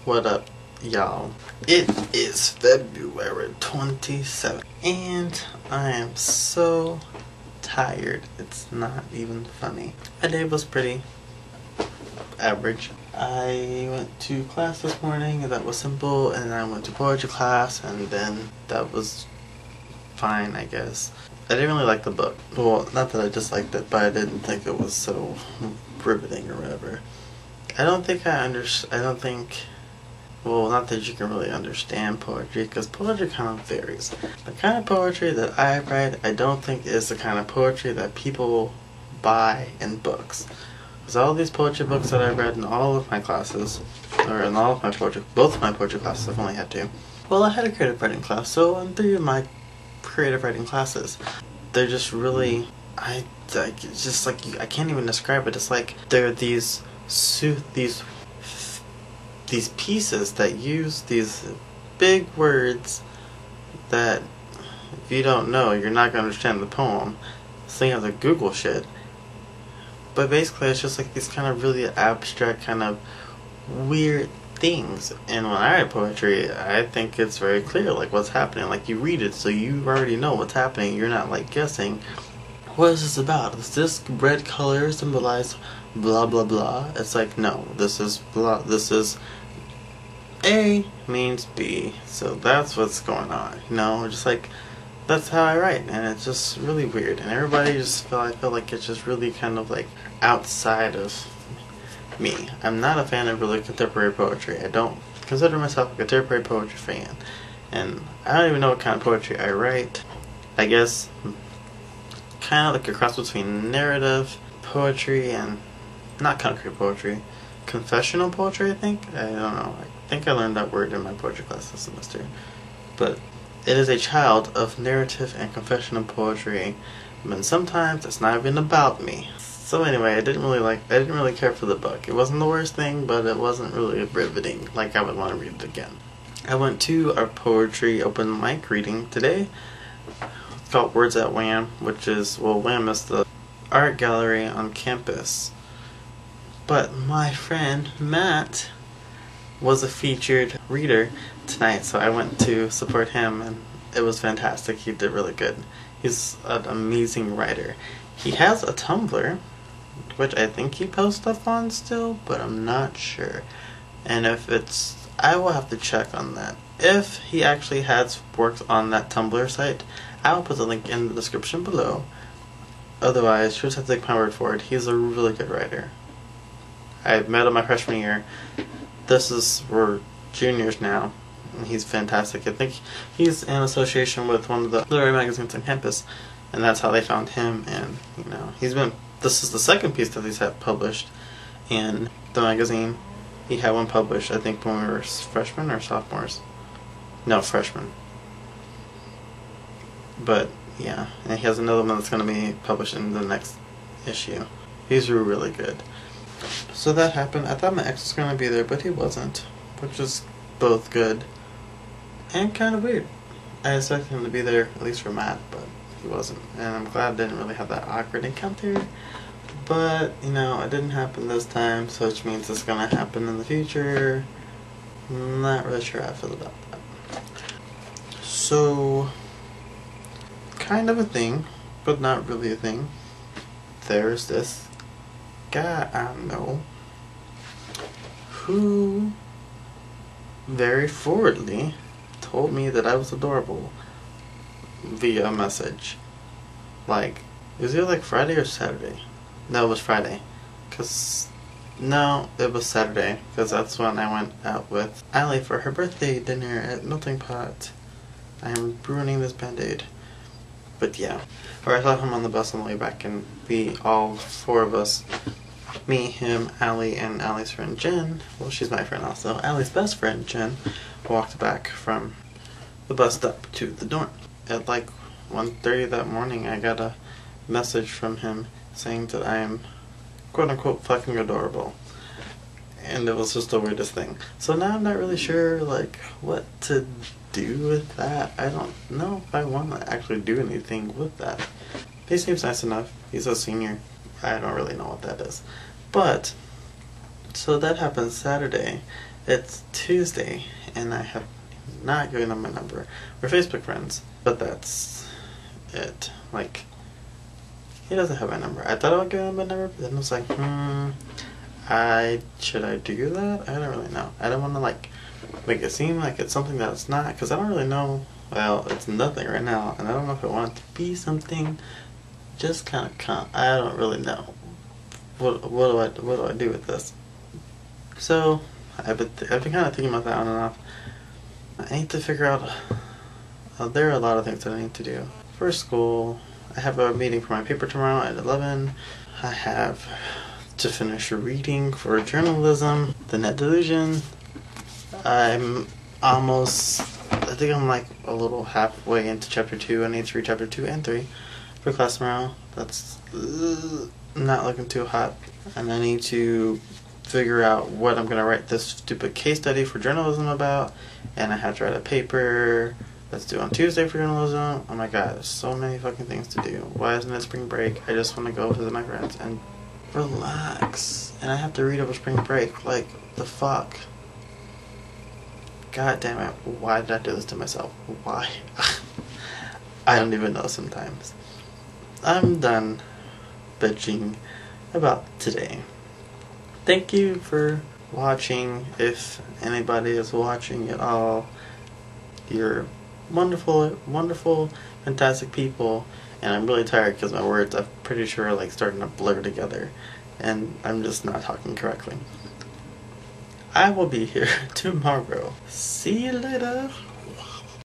What up, y'all? It is February 27th, and I am so tired. It's not even funny. My day was pretty average. I went to class this morning, and that was simple, and then I went to poetry class, and then that was fine, I guess. I didn't really like the book. Well, not that I disliked it, but I didn't think it was so riveting or whatever. Well, not that you can really understand poetry, because poetry kind of varies. The kind of poetry that I write, I don't think is the kind of poetry that people buy in books. Because all these poetry books that I read in all of my classes, or in all of my poetry, both of my poetry classes, I've only had two. Well, I had a creative writing class, so in 3 of my creative writing classes, they're just really, it's just like, I can't even describe it. It's like they're these pieces that use these big words that if you don't know, you're not going to understand the poem, so you have to Google shit. But basically it's just like these kind of really abstract, kind of weird things. And when I write poetry, I think it's very clear, like, what's happening. Like, you read it, so you already know what's happening. You're not, like, guessing, what is this about? Does this red color symbolize blah blah blah? It's like, no, this is blah, this is A means B, so that's what's going on, you know? Just like, that's how I write, and it's just really weird, and everybody just I feel like it's just really kind of like outside of me. I'm not a fan of really contemporary poetry. I don't consider myself a contemporary poetry fan, and I don't even know what kind of poetry I write. I guess kind of like a cross between narrative poetry and not concrete poetry, confessional poetry, I think. I don't know. I think I learned that word in my poetry class this semester. But it is a child of narrative and confessional poetry, but sometimes it's not even about me. So anyway, I didn't really care for the book. It wasn't the worst thing, but it wasn't really riveting, like I would want to read it again. I went to our poetry open mic reading today. It's called Words at Wham, which is, well, Wham is the art gallery on campus. But my friend Matt was a featured reader tonight, so I went to support him, and it was fantastic. He did really good. He's an amazing writer. He has a Tumblr, which I think he posts stuff on still, but I'm not sure. And if it's, I will have to check on that. If he actually has worked on that Tumblr site, I will put the link in the description below. Otherwise, you just have to take my word for it. He's a really good writer. I met him my freshman year. We're juniors now, and he's fantastic. I think he's in association with one of the literary magazines on campus, and that's how they found him. And you know, this is the second piece that he's had published in the magazine. He had one published, I think, when we were freshmen or sophomores. No, freshmen. But yeah, and he has another one that's going to be published in the next issue. He's really good. So that happened. I thought my ex was going to be there, but he wasn't, which is both good and kind of weird. I expected him to be there, at least for Matt, but he wasn't. And I'm glad I didn't really have that awkward encounter. But, you know, it didn't happen this time, so which means it's going to happen in the future. I'm not really sure how I feel about that. So, kind of a thing, but not really a thing. There's this guy I know who very forwardly told me that I was adorable via message. Like, it was either like Friday or Saturday. No, it was Friday. No, it was Saturday, because that's when I went out with Allie for her birthday dinner at Melting Pot. I am ruining this Band-Aid. But yeah. Or I saw him on the bus on the way back, and we, all 4 of us, me, him, Allie, and Allie's friend Jen, well, she's my friend also, Allie's best friend Jen, walked back from the bus stop to the dorm. At like 1:30 that morning, I got a message from him saying that I am quote-unquote fucking adorable. And it was just the weirdest thing. So now I'm not really sure, like, what to do with that. I don't know if I want to actually do anything with that. He seems nice enough. He's a senior. I don't really know what that is. But, so that happened Saturday. It's Tuesday, and I have not given him my number. We're Facebook friends, but that's it. Like, he doesn't have my number. I thought I would give him my number, but then I was like, should I do that? I don't really know. I don't want to like make it seem like it's something that it's not, because I don't really know. Well, it's nothing right now, and I don't know if I want it to be something. Just kind of I don't really know. What do I do with this? So I've been kind of thinking about that on and off. I need to figure out. There are a lot of things that I need to do. For school, I have a meeting for my paper tomorrow at 11. I have to finish reading for journalism, The Net Delusion. I'm almost, I think I'm like a little halfway into chapter 2. I need to read chapter 2 and 3 for class tomorrow. That's not looking too hot. And I need to figure out what I'm going to write this stupid case study for journalism about. And I have to write a paper that's due on Tuesday for journalism. Oh my god, there's so many fucking things to do. Why isn't it spring break? I just want to go visit my friends and relax. And I have to read over spring break. Like, the fuck? God damn it. Why did I do this to myself? Why? I don't even know sometimes. I'm done bitching about today. Thank you for watching. If anybody is watching at all, you're wonderful, wonderful, fantastic people. And I'm really tired because my words, I'm pretty sure, are like starting to blur together. And I'm just not talking correctly. I will be here tomorrow. See you later.